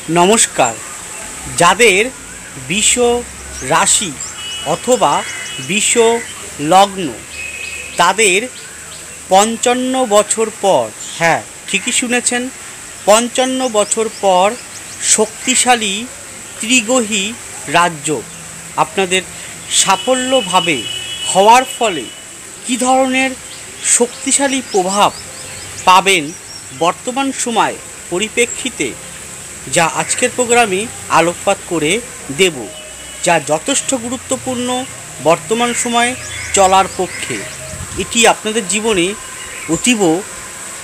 নমস্কার। যাদের বিষ রাশি অথবা বিষ লগ্ন, তাদের ৫৫ বছর পর, হ্যাঁ ঠিকই শুনেছেন, ৫৫ বছর পর শক্তিশালী ত্রিগ্রহী রাজযোগ আপনাদের সাফল্যভাবে হওয়ার ফলে কী ধরনের শক্তিশালী প্রভাব পাবেন বর্তমান সময় পরিপ্রেক্ষিতে, যা আজকের প্রোগ্রামে আলোকপাত করে দেব, যা যথেষ্ট গুরুত্বপূর্ণ বর্তমান সময়ে চলার পক্ষে। এটি আপনাদের জীবনে অতীব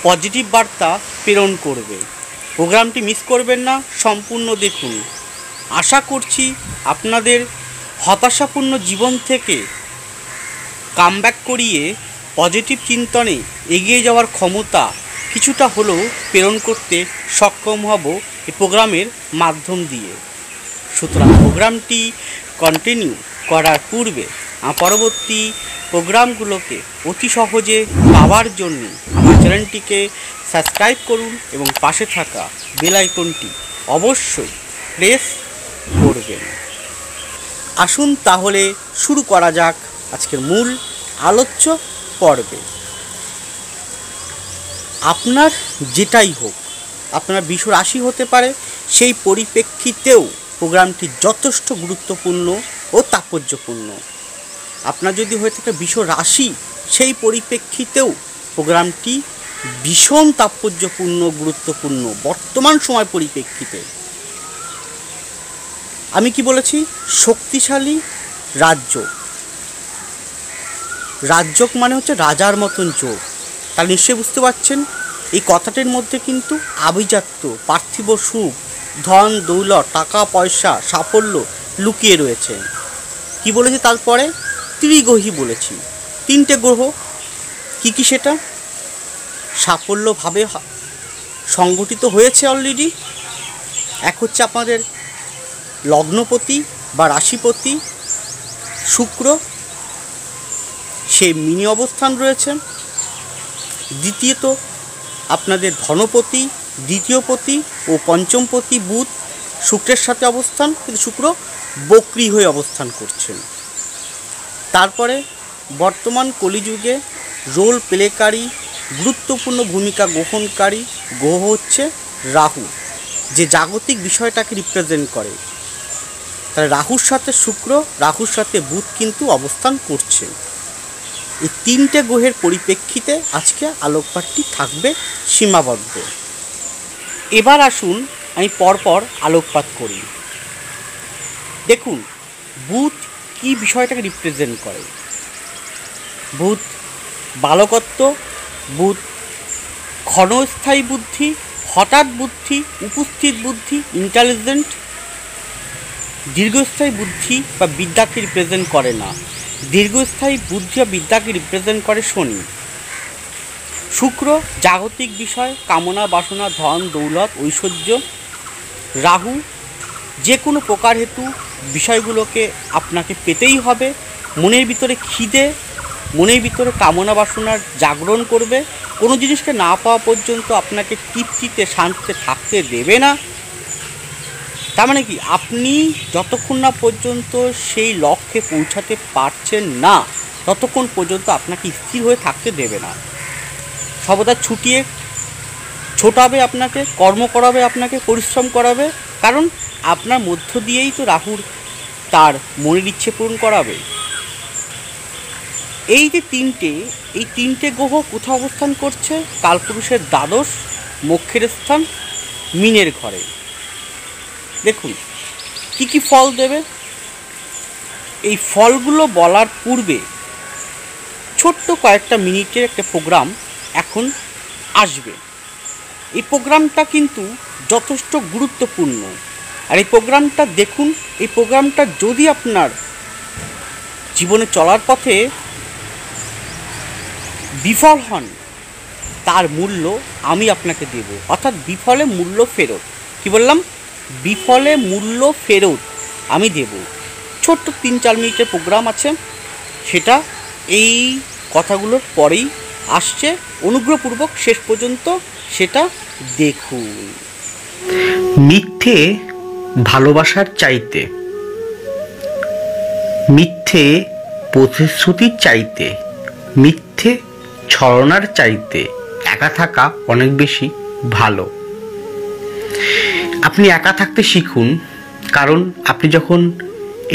পজিটিভ বার্তা প্রেরণ করবে। প্রোগ্রামটি মিস করবেন না, সম্পূর্ণ দেখুন। আশা করছি আপনাদের হতাশাপূর্ণ জীবন থেকে কামব্যাক করিয়ে পজিটিভ চিন্তনে এগিয়ে যাওয়ার ক্ষমতা কিছুটা হলেও প্রেরণ করতে সক্ষম হব এই প্রোগ্রামের মাধ্যম দিয়ে। সুতরাং প্রোগ্রামটি কন্টিনিউ করার পূর্বে পরবর্তী প্রোগ্রামগুলোকে অতি সহজে পাওয়ার জন্য আমার চ্যানেলটিকে সাবস্ক্রাইব করুন এবং পাশে থাকা বেল আইকনটি অবশ্যই প্রেস করবেন। আসুন তাহলে শুরু করা যাক আজকের মূল আলোচ্য পর্বে। আপনার যেটাই হোক, আপনার বিষ রাশি হতে পারে, সেই পরিপ্রেক্ষিতেও প্রোগ্রামটি যথেষ্ট গুরুত্বপূর্ণ ও তাৎপর্যপূর্ণ। আপনার যদি হয়ে থাকে বিষ রাশি, সেই পরিপ্রেক্ষিতেও প্রোগ্রামটি ভীষণ তাৎপর্যপূর্ণ, গুরুত্বপূর্ণ বর্তমান সময় পরিপ্রেক্ষিতে। আমি কি বলেছি? শক্তিশালী রাজযোগ। রাজযোগ মানে হচ্ছে রাজার মতন যোগ। তা নিশ্চয়ই বুঝতে পারছেন এই কথাটির মধ্যে কিন্তু আভিজাত্য, পার্থিব সুখ, ধন দৌলত, টাকা পয়সা, সাফল্য লুকিয়ে রয়েছে। কি বলেছি তারপরে? ত্রিগ্রহী বলেছি। 3টে গ্রহ। কি কি সেটা? সাফল্যভাবে সংগঠিত হয়েছে অলরেডি। এক হচ্ছে আপনাদের লগ্নপতি বা রাশিপতি শুক্র, সে মিনি অবস্থান রয়েছে। দ্বিতীয়ত আপনাদের ধনপতি, দ্বিতীয়পতি ও পঞ্চমপতি বুধ শুক্রের সাথে অবস্থান, কিন্তু শুক্র বক্রী হয়ে অবস্থান করছেন। তারপরে বর্তমান কলিযুগে রোল প্লেকারী, গুরুত্বপূর্ণ ভূমিকা গ্রহণকারী গ্রহ হচ্ছে রাহু, যে জাগতিক বিষয়টাকে রিপ্রেজেন্ট করে। তাহলে রাহুর সাথে শুক্র, রাহুর সাথে বুধ কিন্তু অবস্থান করছে। এই 3টে গ্রহের পরিপ্রেক্ষিতে আজকে আলোকপাতটি থাকবে সীমাবদ্ধ। এবার আসুন আমি পরপর আলোকপাত করি। দেখুন, বুধ কি বিষয়টাকে রিপ্রেজেন্ট করে। বুধ বালকত্ব, বুধ ক্ষণস্থায়ী বুদ্ধি, হঠাৎ বুদ্ধি, উপস্থিত বুদ্ধি, ইন্টেলিজেন্ট। দীর্ঘস্থায়ী বুদ্ধি বা বিদ্যাকে রিপ্রেজেন্ট করে না। দীর্ঘস্থায়ী বুদ্ধি বা বিদ্যাকে রিপ্রেজেন্ট করে শনি। শুক্র জাগতিক বিষয়, কামনা বাসনা, ধন দৌলত, ঐশ্বর্য। রাহু যে কোনো প্রকার হেতু বিষয়গুলোকে আপনাকে পেতেই হবে। মনের ভিতরে খিদে, মনের ভিতরে কামনা বাসনার জাগরণ করবে। কোনো জিনিসকে না পাওয়া পর্যন্ত আপনাকে তৃপ্তিতে শান্তিতে থাকতে দেবে না। তার মানে কি, আপনি যতক্ষণ না পর্যন্ত সেই লক্ষ্যে পৌঁছাতে পারছেন না, ততক্ষণ পর্যন্ত আপনাকে স্থির হয়ে থাকতে দেবে না। সর্বদা ছুটিয়ে ছোটাবে আপনাকে, কর্ম করাবে আপনাকে, পরিশ্রম করাবে। কারণ আপনার মধ্য দিয়েই তো রাহুর তার মনের ইচ্ছে পূরণ করাবে। এই যে এই তিনটে গ্রহ কোথাও অবস্থান করছে? কালপুরুষের দ্বাদশ মোক্ষের স্থান মীনের ঘরে। দেখুন কি কি ফল দেবে। এই ফলগুলো বলার পূর্বে ছোট্ট কয়েকটা মিনিটের একটা প্রোগ্রাম এখন আসবে। এই প্রোগ্রামটা কিন্তু যথেষ্ট গুরুত্বপূর্ণ। আর এই প্রোগ্রামটা দেখুন, এই প্রোগ্রামটা যদি আপনার জীবনে চলার পথে বিফল হন, তার মূল্য আমি আপনাকে দেব। অর্থাৎ বিফলে মূল্য ফেরত। কি বললাম? বিফলে মূল্য ফেরত আমি দেব। ছোট্ট 3-4 মিনিটের প্রোগ্রাম আছে, সেটা এই কথাগুলোর পরেই আসছে। অনুগ্রহপূর্বক শেষ পর্যন্ত সেটা দেখুন। মিথ্যে ভালোবাসার চাইতে, মিথ্যে প্রতিশ্রুতির চাইতে, মিথ্যে ছলনার চাইতে একা থাকা অনেক বেশি ভালো। আপনি একা থাকতে শিখুন, কারণ আপনি যখন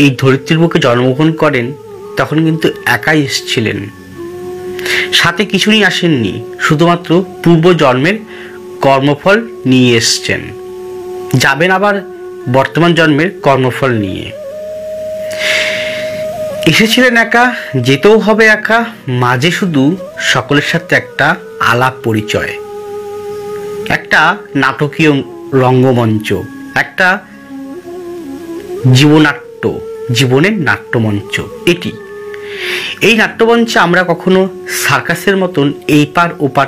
এই ধরিত্রীর বুকে জন্মগ্রহণ করেন তখন কিন্তু একাই এসেছিলেন, সাথে কিছু নিয়ে আসেননি, শুধুমাত্র পূর্বজন্মের কর্মফল নিয়ে এসছেন। যাবেন আবার বর্তমান জন্মের কর্মফল নিয়ে। এসেছিলেন একা, যেতেও হবে একা, মাঝে শুধু সকলের সাথে একটা আলাপ পরিচয়, একটা নাটকীয় রঙ্গমঞ্চ, একটা জীবনাট্য, জীবনের নাট্যমঞ্চ। এই নাট্যমঞ্চে আমরা কখনো সার্কাসের মতন এই পার ওপার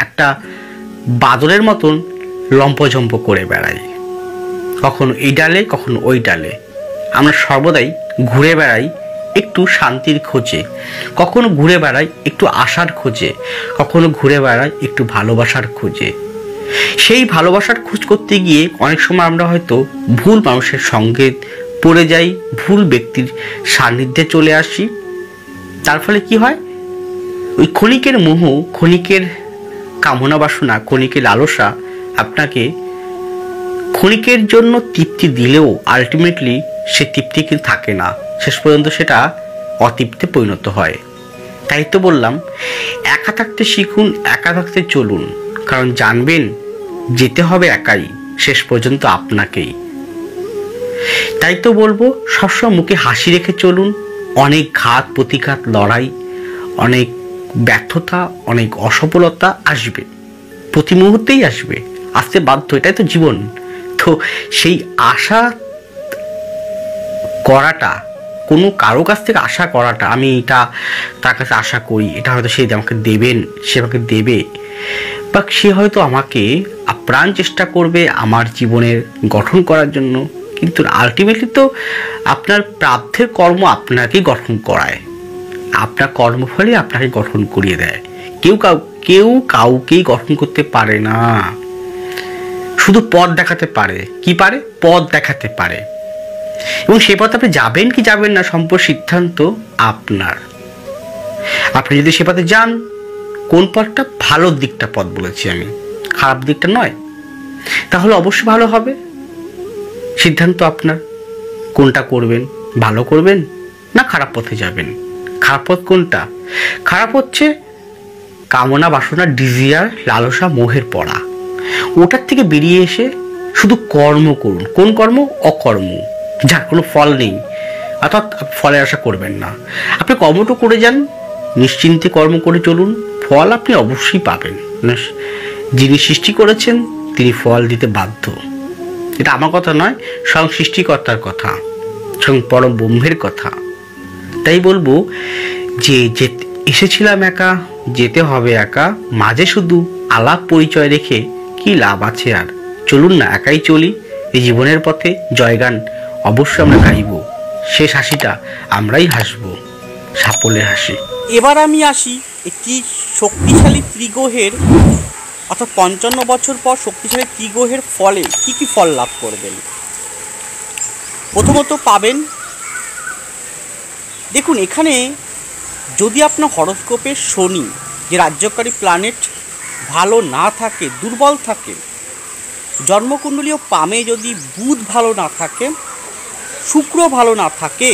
একটা বাদরের মতন লম্পঝম্প করে বেড়াই, কখনো এই ডালে কখনো ওই ডালে। আমরা সর্বদাই ঘুরে বেড়াই একটু শান্তির খোঁজে, কখনো ঘুরে বেড়াই একটু আশার খোঁজে, কখনো ঘুরে বেড়াই একটু ভালোবাসার খোঁজে। সেই ভালোবাসার খোঁজ করতে গিয়ে অনেক সময় আমরা হয়তো ভুল মানুষের সঙ্গে পড়ে যাই, ভুল ব্যক্তির সান্নিধ্যে চলে আসি। তার ফলে কি হয়, ওই ক্ষণিকের মোহ, ক্ষণিকের কামনা বাসনা, ক্ষণিকের লালসা আপনাকে ক্ষণিকের জন্য তৃপ্তি দিলেও আলটিমেটলি সে তৃপ্তি কিন্তু থাকে না, শেষ পর্যন্ত সেটা অতৃপ্তিতে পরিণত হয়। তাই তো বললাম, একা থাকতে শিখুন, একা থাকতে চলুন, কারণ জানবেন যেতে হবে একাই, শেষ পর্যন্ত আপনাকেই। তাই তো বলবো, সবসময় মুখে হাসি রেখে চলুন। অনেক ঘাত প্রতিঘাত, লড়াই, অনেক ব্যর্থতা, অনেক অসফলতা আসবে, প্রতি মুহূর্তেই আসবে, আসতে বাধ্য, এটাই তো জীবন। তো সেই আশা করাটা, কোনো কারো কাছ থেকে আশা করাটা, আমি এটা তার কাছে আশা করি, এটা হয়তো সে আমাকে দেবেন, সে আমাকে দেবে, বা সে হয়তো আমাকে আপ্রাণ চেষ্টা করবে আমার জীবনের গঠন করার জন্য, কিন্তু আলটিমেটলি তো আপনার প্রাপ্তের কর্ম আপনাকেই গঠন করায়, আপনার কর্মফলে আপনাকে গঠন করিয়ে দেয়। কেউ কাউকেই গঠন করতে পারে না, শুধু পথ দেখাতে পারে। কি পারে? পথ দেখাতে পারে। এবং সে পথে আপনি যাবেন কি যাবেন না সম্পূর্ণ সিদ্ধান্ত আপনার। আপনি যদি সে পথে যান, কোন পথটা ভালো দিকটা পথ বলেছি আমি, খারাপ দিকটা নয়, তাহলে অবশ্যই ভালো হবে। সিদ্ধান্ত আপনার, কোনটা করবেন, ভালো করবেন না খারাপ পথে যাবেন। খারাপ পথ কোনটা? খারাপ হচ্ছে কামনা বাসনা, ডিজিয়ার, লালসা, মোহের পড়া। ওটার থেকে বেরিয়ে এসে শুধু কর্ম করুন। কোন কর্ম? অকর্ম, যার কোনো ফল নেই, অর্থাৎ ফলের আশা করবেন না। আপনি কর্মটা করে যান, নিশ্চিন্তে কর্ম করে চলুন, ফল আপনি অবশ্যই পাবেন। যিনি সৃষ্টি করেছেন তিনি ফল দিতে বাধ্য। এটা আমার কথা নয়, স্বয়ং সৃষ্টিকর্তার কথা, স্বয়ং পরম ব্রহ্মের কথা। তাই বলবো যে এসেছিলাম একা, যেতে হবে একা, মাঝে শুধু আলাপ পরিচয় রেখে কি লাভ আছে আর? চলুন না, একাই চলি, এই জীবনের পথে জয়গান অবশ্যই আমরা গাইব, শেষ হাসিটা আমরাই হাসবো, সাফল্যের হাসি। এবার আমি আসি একটি শক্তিশালী ত্রিগ্রহের, অর্থাৎ 55 বছর পর শক্তিশালী ত্রিগ্রহের ফলে কি কি ফল লাভ করবেন। প্রথমত পাবেন, দেখুন এখানে যদি আপনার হরোস্কোপে শনি, যে রাজ্যকারী প্ল্যানেট, ভালো না থাকে, দুর্বল থাকে, জন্মকুণ্ডলীয় পামে যদি বুধ ভালো না থাকে, শুক্র ভালো না থাকে,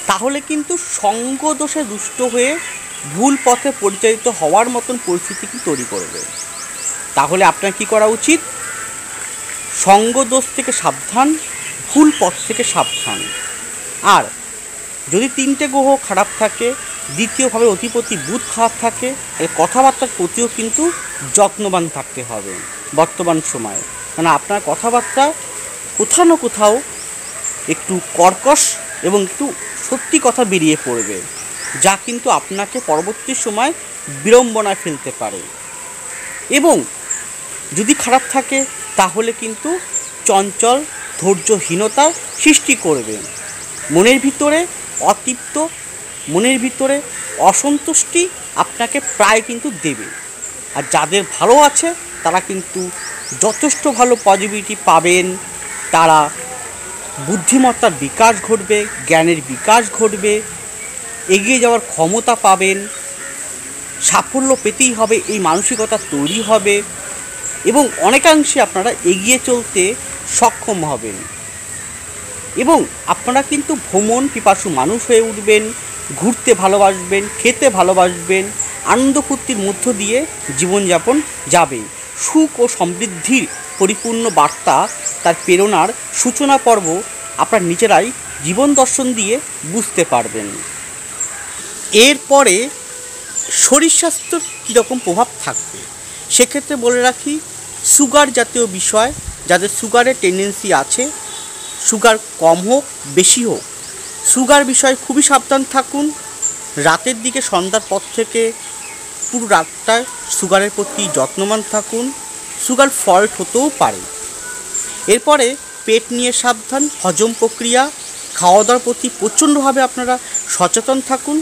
তাহলে কিন্তু সঙ্গ দোষে দুষ্ট হয়ে ভুল পথে পরিচালিত হওয়ার মতন পরিস্থিতি কি তৈরি করবে। তাহলে আপনার কি করা উচিত? সঙ্গ দোষ থেকে সাবধান, ভুল পথ থেকে সাবধান। আর যদি 3টে গ্রহ খারাপ থাকে, দ্বিতীয়ভাবে অধিপতি বুধ খারাপ থাকে, তাহলে কথাবার্তার প্রতিও কিন্তু যত্নবান থাকতে হবে বর্তমান সময়ে। মানে আপনার কথাবার্তা কোথাও না কোথাও একটু কর্কশ এবং একটু সত্যি কথা বেরিয়ে পড়বে, যা কিন্তু আপনাকে পরবর্তী সময় বিড়ম্বনায় ফেলতে পারে। এবং যদি খারাপ থাকে তাহলে কিন্তু চঞ্চল, ধৈর্যহীনতার সৃষ্টি করবে, মনের ভিতরে অতৃপ্ত, মনের ভিতরে অসন্তুষ্টি আপনাকে প্রায় কিন্তু দেবে। আর যাদের ভালো আছে তারা কিন্তু যথেষ্ট ভালো পজিটিভিটি পাবেন। তারা বুদ্ধিমত্তার বিকাশ ঘটবে, জ্ঞানের বিকাশ ঘটবে, এগিয়ে যাওয়ার ক্ষমতা পাবেন, সাফল্য পেতেই হবে এই মানসিকতা তৈরি হবে এবং অনেকাংশে আপনারা এগিয়ে চলতে সক্ষম হবেন এবং আপনারা কিন্তু ভ্রমণ পিপাসু মানুষ হয়ে উঠবেন, ঘুরতে ভালোবাসবেন, খেতে ভালোবাসবেন, আনন্দ ফুর্তির মধ্য দিয়ে জীবনযাপন যাবে। সুখ ও সমৃদ্ধির পরিপূর্ণ বার্তা তার প্রেরণার সূচনা পর্ব আপনার নিজেরাই জীবন দর্শন দিয়ে বুঝতে পারবেন। এরপরে শরীর স্বাস্থ্যর কীরকম প্রভাব থাকবে সেক্ষেত্রে বলে রাখি, সুগার জাতীয় বিষয়, যাদের সুগারের টেন্ডেন্সি আছে, সুগার কম হোক বেশি হোক, সুগার বিষয়ে খুবই সাবধান থাকুন। রাতের দিকে সন্ধ্যার পর থেকে পুরো রাতটায় সুগারের প্রতি যত্নবান থাকুন, সুগার ফল্ট হতেও পারে। এরপরে পেট নিয়ে সাবধান, হজম প্রক্রিয়া, খাওয়া দাওয়ার প্রতি প্রচণ্ডভাবে আপনারা সচেতন থাকুন।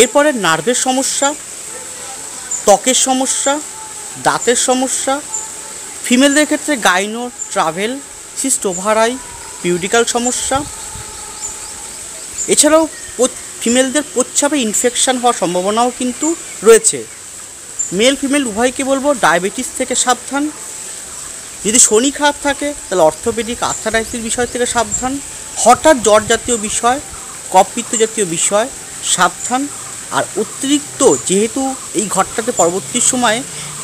এরপরে নার্ভের সমস্যা, ত্বকের সমস্যা, দাঁতের সমস্যা, ফিমেলদের ক্ষেত্রে গাইনো ট্রাভেল, সিস্ট ওভারাই, পিউডিক্যাল সমস্যা, এছাড়াও ফিমেলদের প্রস্রাবে ইনফেকশান হওয়ার সম্ভাবনাও কিন্তু রয়েছে। মেল ফিমেল উভয়কে বলবো ডায়াবেটিস থেকে সাবধান। যদি শনি খারাপ থাকে তাহলে অর্থোপেডিক আর্থারাইটিসের বিষয় থেকে সাবধান। হঠাৎ জ্বর জাতীয় বিষয়, কফ পিত্ত জাতীয় বিষয় সাবধান। আর অতিরিক্ত, যেহেতু এই ঘরটাতে পরবর্তী সময়ে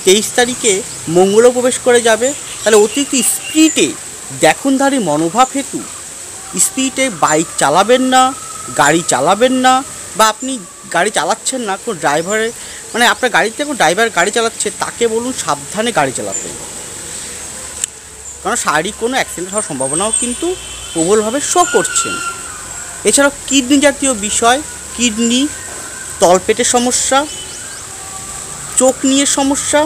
23 তারিখে মঙ্গলও প্রবেশ করে যাবে, তাহলে অতিরিক্ত স্পিডে দেখনধারী মনোভাব হেতু স্পিডে বাইক চালাবেন না, গাড়ি চালাবেন না, বা আপনি গাড়ি চালাচ্ছেন না, কোনো ড্রাইভারের মানে আপনার গাড়িতে কোনো ড্রাইভার গাড়ি চালাচ্ছে তাকে বলুন সাবধানে গাড়ি চালাতে, কারণ শারীরিক কোনো অ্যাক্সিডেন্ট হওয়ার সম্ভাবনাও কিন্তু প্রবলভাবে শো করছেন। এছাড়াও কিডনি জাতীয় বিষয়, কিডনি, তলপেটের সমস্যা, চোখ নিয়ে সমস্যা,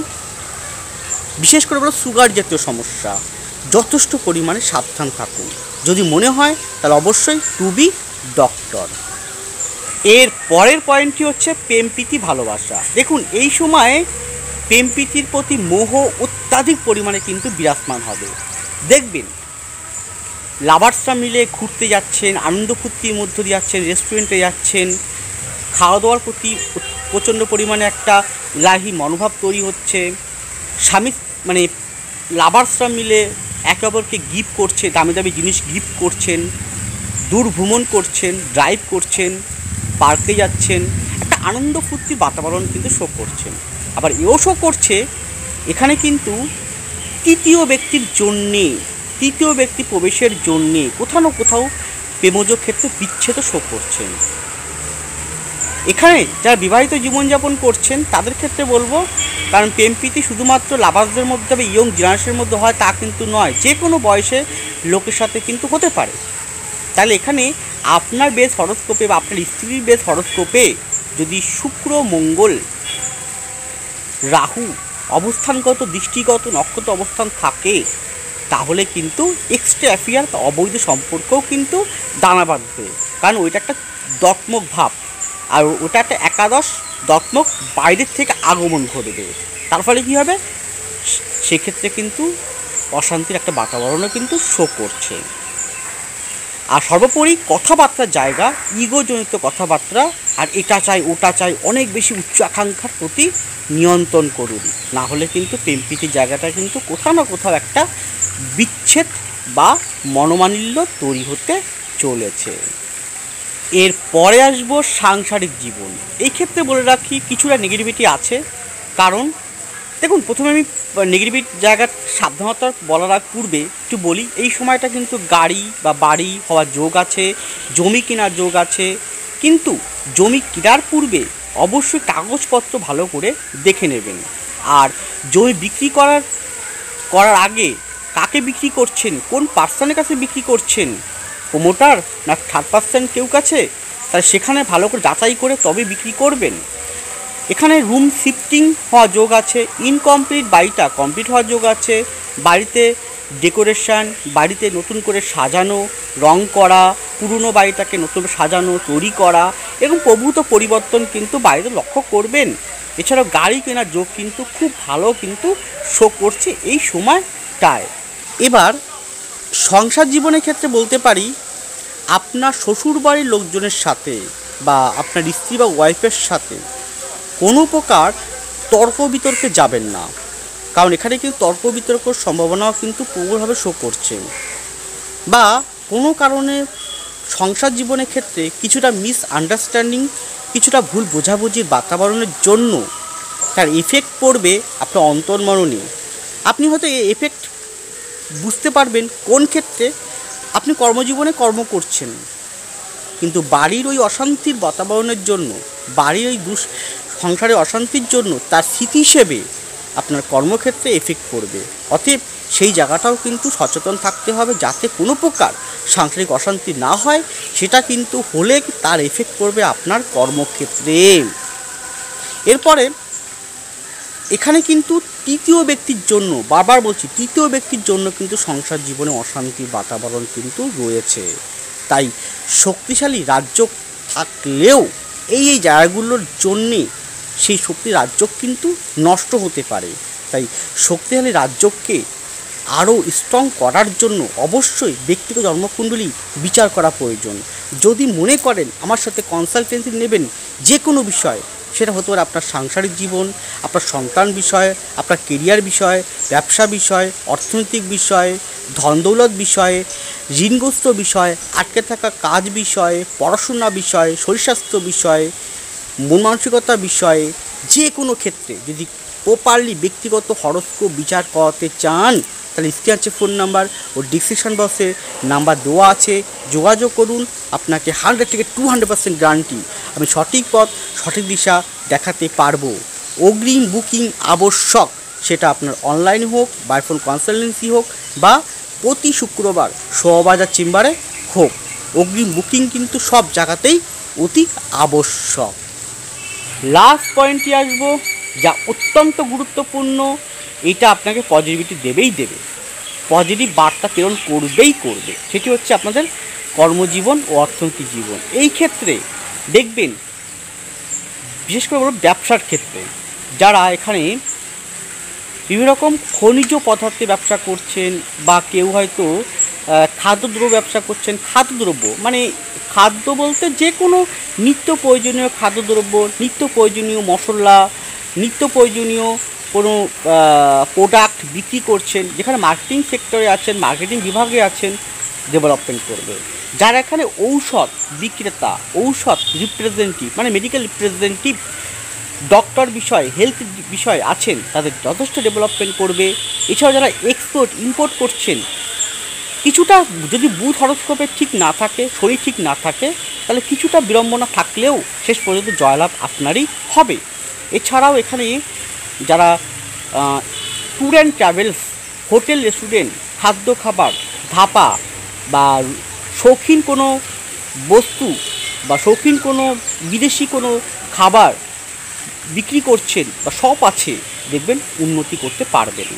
বিশেষ করে বলো সুগার জাতীয় সমস্যা, যথেষ্ট পরিমাণে সাবধান থাকুন। যদি মনে হয় তাহলে অবশ্যই টু বি ডক্টর। এর পরের পয়েন্টটি হচ্ছে প্রেম প্রীতি ভালোবাসা। দেখুন, এই সময়ে প্রেম প্রীতির প্রতি মোহ অত্যাধিক পরিমাণে কিন্তু বিরাজমান হবে। দেখবেন লাভার্সরা মিলে ঘুরতে যাচ্ছেন, আনন্দ ফুর্তির মধ্য দিয়ে যাচ্ছেন, রেস্টুরেন্টে যাচ্ছেন, খাওয়া দাওয়ার প্রতি প্রচণ্ড পরিমাণে একটা লাহি মনোভাব তৈরি হচ্ছে। স্বামী মানে লাভার্সরা মিলে একে অপরকে গিফট করছে, দামি দামি জিনিস গিফট করছেন, দূর ভ্রমণ করছেন, ড্রাইভ করছেন, পার্কে যাচ্ছেন, একটা আনন্দ ফুর্তির বাতাবরণ কিন্তু শো করছেন। আবার এও শো করছে এখানে কিন্তু তৃতীয় ব্যক্তি প্রবেশের জন্যে কোথাও না কোথাও প্রেমজ ক্ষেত্রে বিচ্ছেদ শো করছেন। এখানে যারা বিবাহিত জীবনযাপন করছেন তাদের ক্ষেত্রে বলবো, কারণ প্রেম প্রীতি শুধুমাত্র লাভার্সদের মধ্যে বা ইয়ং জেনারেশনের মধ্যে হয় তা কিন্তু নয়, যে কোনো বয়সে লোকের সাথে কিন্তু হতে পারে। তাহলে এখানে আপনার বেস হরোস্কোপে বা আপনার স্ত্রীর বেস হরোস্কোপে যদি শুক্র, মঙ্গল, রাহু অবস্থানগত, দৃষ্টিগত, নক্ষত্র অবস্থান থাকে, তাহলে কিন্তু এক্সট্রা অ্যাফেয়ার বা অবৈধ সম্পর্কও কিন্তু দানা বাঁধবে, কারণ ওইটা একটা দত্মক ভাব, আর ওটা একটা একাদশ দত্মক বাইরের থেকে আগমন ঘটবে। তার ফলে কী হবে, সেক্ষেত্রে কিন্তু অশান্তির একটা বাতাবরণও কিন্তু শো করছে। আর সর্বোপরি কথাবার্তার জায়গা, ইগোজনিত কথাবার্তা, আর এটা চাই ওটা চাই, অনেক বেশি উচ্চ আকাঙ্ক্ষার প্রতি নিয়ন্ত্রণ করুন, না হলে কিন্তু প্রেম প্রীতির জায়গাটা কিন্তু কোথাও না কোথাও একটা বিচ্ছেদ বা মনোমালিন্য তৈরি হতে চলেছে। এরপরে আসবো সাংসারিক জীবন। এই ক্ষেত্রে বলে রাখি কিছুটা নেগেটিভিটি আছে, কারণ দেখুন প্রথমে আমি নেগেটিভ জায়গার সাবধানতা বলার পূর্বে একটু বলি, এই সময়টা কিন্তু গাড়ি বা বাড়ি হওয়ার যোগ আছে, জমি কেনার যোগ আছে, কিন্তু জমি কেনার পূর্বে অবশ্যই কাগজপত্র ভালো করে দেখে নেবেন। আর জমি বিক্রি করার আগে কাকে বিক্রি করছেন, কোন পার্সনের কাছে বিক্রি করছেন, প্রোমোটার না থার্ড পার্সন কেউ কাছে, তাহলে সেখানে ভালো করে যাচাই করে তবে বিক্রি করবেন। এখানে রুম শিফটিং হওয়ার যোগ আছে, ইনকমপ্লিট বাড়িটা কমপ্লিট হওয়ার যোগ আছে, বাড়িতে ডেকোরেশন, বাড়িতে নতুন করে সাজানো, রং করা, পুরনো বাড়িটাকে নতুন সাজানো, তৈরি করা, এরকম প্রভূত পরিবর্তন কিন্তু বাড়িতে লক্ষ্য করবেন। এছাড়াও গাড়ি কেনার যোগ কিন্তু খুব ভালো কিন্তু শো করছে এই সময়টায়। এবার সংসার জীবনের ক্ষেত্রে বলতে পারি, আপনার শ্বশুরবাড়ির লোকজনের সাথে বা আপনার স্ত্রী বা ওয়াইফের সাথে কোনো প্রকার তর্ক বিতর্কে যাবেন না, কারণ এখানে কিন্তু তর্ক বিতর্কর সম্ভাবনাও কিন্তু প্রবলভাবে শো করছে। বা কোনো কারণে সংসার জীবনের ক্ষেত্রে কিছুটা মিসআন্ডারস্ট্যান্ডিং, কিছুটা ভুল বোঝাবুঝির বাতাবরণের জন্য তার এফেক্ট পড়বে আপনার অন্তর্মননে। আপনি হয়তো এই এফেক্ট বুঝতে পারবেন কোন ক্ষেত্রে আপনি কর্মজীবনে কর্ম করছেন, কিন্তু বাড়ির ওই অশান্তির বাতাবরণের জন্য, বাড়ির ওই সংসারের অশান্তির জন্য তার স্মৃতি হিসেবে আপনার কর্মক্ষেত্রে এফেক্ট পড়বে। অতএব সেই জায়গাটাও কিন্তু সচেতন থাকতে হবে যাতে কোনো প্রকার সাংসারিক অশান্তি না হয়, সেটা কিন্তু হলে তার এফেক্ট পড়বে আপনার কর্মক্ষেত্রে। এরপরে এখানে কিন্তু তৃতীয় ব্যক্তির জন্য, বারবার বলছি, তৃতীয় ব্যক্তির জন্য কিন্তু সংসার জীবনে অশান্তির বাতাবরণ কিন্তু রয়েছে। তাই শক্তিশালী রাজ্য থাকলেও এই জায়গাগুলোর জন্যে সেই শক্তি রাজ্য কিন্তু নষ্ট হতে পারে। তাই শক্তিশালী রাজ্যকে আরও স্ট্রং করার জন্য অবশ্যই ব্যক্তিগত জন্মকুণ্ডলী বিচার করা প্রয়োজন। যদি মনে করেন আমার সাথে কনসালটেন্সি নেবেন যে কোনো বিষয়, সেটা হতে পারে আপনার সাংসারিক জীবন, আপনার সন্তান বিষয়, আপনার কেরিয়ার বিষয়, ব্যবসা বিষয়, অর্থনৈতিক বিষয়, ধন দৌলত বিষয়ে, ঋণগ্রস্ত বিষয়, আটকে থাকা কাজ বিষয়ে, পড়াশোনা বিষয়, শরীর স্বাস্থ্য বিষয়ে, মন মানসিকতা বিষয়ে, যে কোনো ক্ষেত্রে যদি প্রপারলি ব্যক্তিগত হরস্কোপ বিচার করাতে চান, তাহলে স্ক্রিনে আছে ফোন নাম্বার ও ডিসক্রিপশন বক্সে নাম্বার দেওয়া আছে, যোগাযোগ করুন। আপনাকে 100 থেকে 200% গ্যারান্টি আমি সঠিক পথ সঠিক দিশা দেখাতে পারবো। অগ্রিম বুকিং আবশ্যক, সেটা আপনার অনলাইন হোক, বাই ফোন কনসালটেন্সি হোক, বা প্রতি শুক্রবার শোভাবাজার চেম্বারে হোক, অগ্রিম বুকিং কিন্তু সব জায়গাতেই অতি আবশ্যক। লাস্ট পয়েন্টে আসবো, যা অত্যন্ত গুরুত্বপূর্ণ, এটা আপনাকে পজিটিভিটি দেবেই দেবে, পজিটিভ বার্তা প্রেরণ করবেই করবে, সেটি হচ্ছে আপনাদের কর্মজীবন ও অর্থনৈতিক জীবন। এই ক্ষেত্রে দেখবেন, বিশেষ করে বলব ব্যবসার ক্ষেত্রে, যারা এখানে বিভিন্ন রকম খনিজ পদার্থের ব্যবসা করছেন, বা কেউ হয়তো খাদ্যদ্রব্য ব্যবসা করছেন, খাদ্যদ্রব্য মানে খাদ্য বলতে যে কোনো নিত্য প্রয়োজনীয় খাদ্যদ্রব্য, নিত্য প্রয়োজনীয় মশলা, নিত্য প্রয়োজনীয় কোনো প্রোডাক্ট বিক্রি করছেন, যেখানে মার্কেটিং সেক্টরে আছেন, মার্কেটিং বিভাগে আছেন, ডেভেলপমেন্ট করবে। যারা এখানে ঔষধ বিক্রেতা, ঔষধ রিপ্রেজেন্টেটিভ মানে মেডিকেল রিপ্রেজেন্টেটিভ, ডক্টর বিষয়, হেলথ বিষয় আছেন, তাদের যথেষ্ট ডেভেলপমেন্ট করবে। এছাড়াও যারা এক্সপোর্ট ইম্পোর্ট করছেন, কিছুটা যদি বুধ হরস্কোপে ঠিক না থাকে, শরীর ঠিক না থাকে, তাহলে কিছুটা বিড়ম্বনা থাকলেও শেষ পর্যন্ত জয়লাভ আপনারই হবে। এছাড়াও এখানে যারা tour and travels, hotel, restaurant, খাদ্য খাবার, ধাপা বা শৌখিন কোনো বস্তু বা শৌখিন কোনো বিদেশি কোনো খাবার বিক্রি করছেন বা শপ আছে, দেখবেন উন্নতি করতে পারবেন।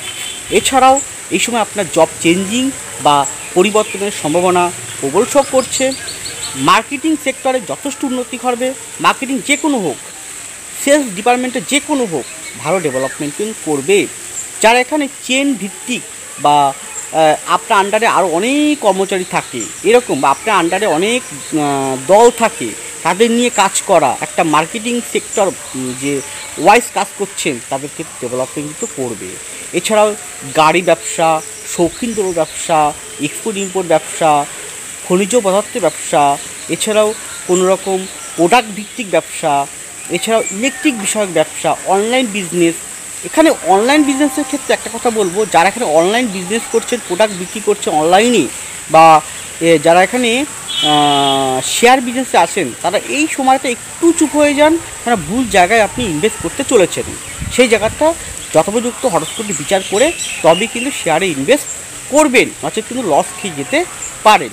এছাড়াও এই সময় আপনার জব চেঞ্জিং বা পরিবর্তনের সম্ভাবনা প্রবল শো করছে। মার্কেটিং সেক্টরে যথেষ্ট উন্নতি ঘটবে, মার্কেটিং যে কোনো হোক, সেলস ডিপার্টমেন্টে যে কোনো হোক, ভালো ডেভেলপমেন্ট করবে। যারা এখানে চেন ভিত্তিক বা আপনার আন্ডারে আরও অনেক কর্মচারী থাকে এরকম, বা আপনার আন্ডারে অনেক দল থাকে, তাদের নিয়ে কাজ করা, একটা মার্কেটিং সেক্টর যে ওয়াইজ কাজ করছেন, তাদেরকে ডেভেলপমেন্ট কিন্তু করবে। এছাড়াও গাড়ি ব্যবসা, শৌখিন দ্রব্য ব্যবসা, এক্সপোর্ট ইম্পোর্ট ব্যবসা, খনিজ পদার্থের ব্যবসা, এছাড়াও কোনো রকম প্রোডাক্ট ভিত্তিক ব্যবসা, এছাড়াও ইলেকট্রিক বিষয়ক ব্যবসা, অনলাইন বিজনেস। এখানে অনলাইন বিজনেসের ক্ষেত্রে একটা কথা বলবো, যারা এখানে অনলাইন বিজনেস করছেন, প্রোডাক্ট বিক্রি করছে অনলাইনে, বা যারা এখানে শেয়ার বিজনেসে আছেন, তারা এই সময়টা একটু চুপ হয়ে যান, তারা ভুল জায়গায় আপনি ইনভেস্ট করতে চলেছেন। সেই জায়গাটা যথোপযুক্ত হরস্কোপ বিচার করে তবেই কিন্তু শেয়ারে ইনভেস্ট করবেন, নচেত কিন্তু লস খেয়ে যেতে পারেন।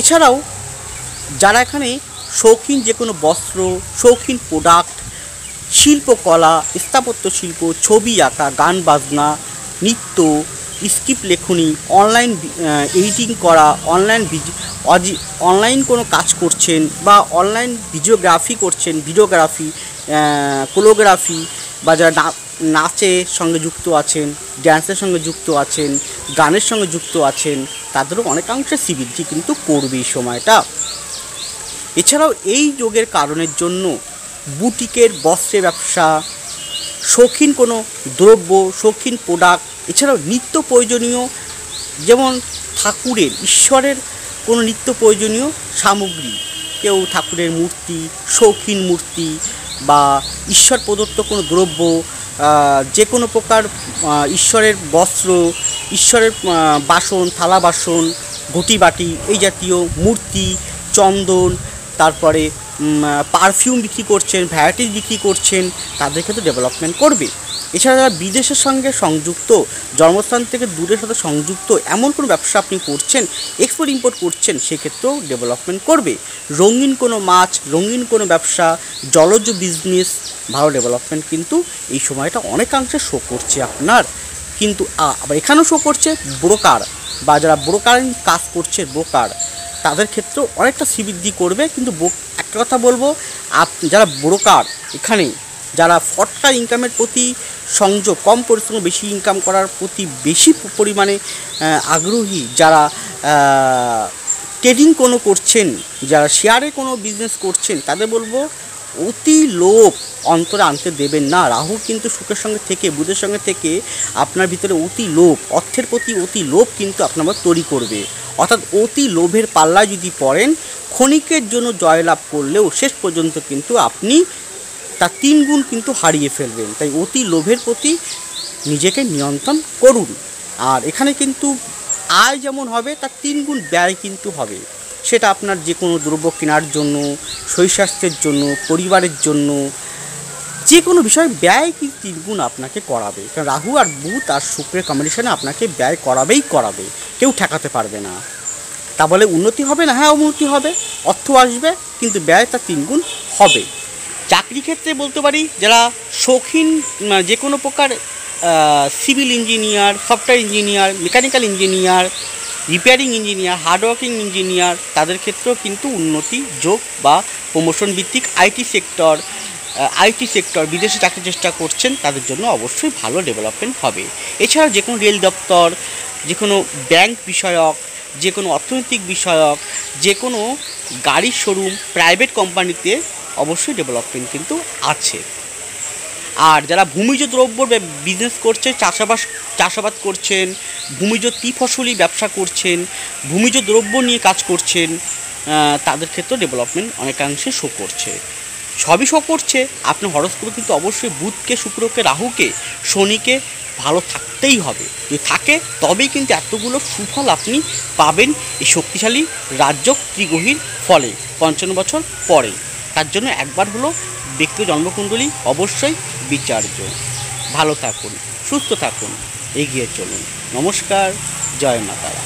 এছাড়াও যারা এখানে শৌখিন যে কোনো বস্ত্র, শৌখিন প্রোডাক্ট, শিল্পকলা, স্থাপত্য শিল্প, ছবি আঁকা, গান বাজনা, নৃত্য, স্ক্রিপ্ট লেখনী, অনলাইন এডিটিং করা, অনলাইন কোনো কাজ করছেন, বা অনলাইন ভিডিওগ্রাফি করছেন, ভিডিওগ্রাফি, কোরিওগ্রাফি, বা যারা নাচের সঙ্গে যুক্ত আছেন, ড্যান্সের সঙ্গে যুক্ত আছেন, গানের সঙ্গে যুক্ত আছেন, তাদেরও অনেকাংশে শ্রীবৃদ্ধি কিন্তু করবে এই সময়টা। এছাড়াও এই যোগের কারণের জন্য বুটিকের বস্ত্রের ব্যবসা, শৌখিন কোনো দ্রব্য, শৌখিন প্রোডাক্ট, এছাড়াও নিত্য প্রয়োজনীয় যেমন ঠাকুরের, ঈশ্বরের কোনো নিত্য প্রয়োজনীয় সামগ্রী, কেউ ঠাকুরের মূর্তি, শৌখিন মূর্তি বা ঈশ্বর প্রদত্ত কোনো দ্রব্য, যে কোনো প্রকার ঈশ্বরের বস্ত্র, ঈশ্বরের বাসন, থালা বাসন, ঘটি বাটি, এই জাতীয় মূর্তি, চন্দন, তারপরে পারফিউম বিক্রি করছেন, ভ্যারাইটিস বিক্রি করছেন, তাদের ক্ষেত্রে ডেভেলপমেন্ট করবে। এছাড়া যারা বিদেশের সঙ্গে সংযুক্ত, জন্মস্থান থেকে দূরের সাথে সংযুক্ত এমন কোনো ব্যবসা আপনি করছেন, এক্সপোর্ট ইম্পোর্ট করছেন, সেক্ষেত্রেও ডেভেলপমেন্ট করবে। রঙিন কোনো মাছ, রঙিন কোনো ব্যবসা, জলজ বিজনেস, ভালো ডেভেলপমেন্ট কিন্তু এই সময়টা অনেকাংশে শো করছে আপনার। কিন্তু আবার এখানেও শো করছে ব্রোকার বা যারা ব্রোকারিং কাজ করছে, ব্রোকার, তাদের ক্ষেত্রেও অনেকটা শ্রীবৃদ্ধি করবে। কিন্তু একটা কথা বলবো, যারা ব্রোকার, এখানে যারা ফটকা ইনকামের প্রতি সংযোগ, কম পরিশ্রমে বেশি ইনকাম করার প্রতি বেশি পরিমাণে আগ্রহী, যারা ট্রেডিং কোনো করছেন, যারা শেয়ারে কোনো বিজনেস করছেন, তাদের বলবো অতি লোভ অন্তরে আনতে দেবেন না। রাহু কিন্তু সুখের সঙ্গে থেকে, বুধের সঙ্গে থেকে আপনার ভিতরে অতি লোভ, অর্থের প্রতি অতি লোভ কিন্তু আপনার তৈরি করবে। অর্থাৎ অতি লোভের পাল্লায় যদি পড়েন, ক্ষণিকের জন্য জয়লাভ করলেও শেষ পর্যন্ত কিন্তু আপনি তার 3 গুণ কিন্তু হারিয়ে ফেলবেন। তাই অতি লোভের প্রতি নিজেকে নিয়ন্ত্রণ করুন। আর এখানে কিন্তু আয় যেমন হবে, তার 3 গুণ ব্যয় কিন্তু হবে। সেটা আপনার যে কোনো দ্রব্য কেনার জন্য, শরীরস্বাস্থ্যের জন্য, পরিবারের জন্য, যে কোনো বিষয় ব্যয় কিন্তু 3 গুণ আপনাকে করাবে। কারণ রাহু আর বুধ আর শুক্রের কম্বিনেশনে আপনাকে ব্যয় করাবেই করাবে, কেউ ঠেকাতে পারবে না। তা বলে উন্নতি হবে না? হ্যাঁ, উন্নতি হবে, অর্থ আসবে, কিন্তু ব্যয় তার 3 গুণ হবে। চাকরি ক্ষেত্রে বলতে পারি, যারা শৌখিন যে কোনো প্রকার civil engineer, software engineer, mechanical engineer, repairing engineer, hardworking engineer, তাদের ক্ষেত্রেও কিন্তু উন্নতি যোগ বা প্রমোশন ভিত্তিক আইটি সেক্টর বিদেশে চাকরির চেষ্টা করছেন, তাদের জন্য অবশ্যই ভালো ডেভেলপমেন্ট হবে। এছাড়া যে কোনো রেল দপ্তর, যে কোনো ব্যাংক বিষয়ক, যে কোনো অর্থনৈতিক বিষয়ক, যে কোনো গাড়ির শোরুম, প্রাইভেট কোম্পানিতে অবশ্যই ডেভেলপমেন্ট কিন্তু আছে। আর যারা ভূমিজ দ্রব্যর বিজনেস করছে, চাষাবাদ করছেন, ভূমিজ ত্রিফসলি ব্যবসা করছেন, ভূমিজ দ্রব্য নিয়ে কাজ করছেন, তাদের ক্ষেত্রে ডেভেলপমেন্ট অনেকাংশে শো করছে। সবই শো করছে। আপনার হরস্কোপে কিন্তু অবশ্যই বুধকে, শুক্রকে, রাহুকে, শনিকে ভালো থাকতেই হবে। যদি থাকে তবেই কিন্তু এতগুলো সুফল আপনি পাবেন এই শক্তিশালী রাজযোগ ত্রিগ্রহীর ফলে 55 বছর পরে। তার জন্য একবার হলো ব্যক্তিগত জন্মকুণ্ডলী অবশ্যই বিচার্য। ভালো থাকুন, সুস্থ থাকুন, এগিয়ে চলুন। নমস্কার, জয় মা তারা।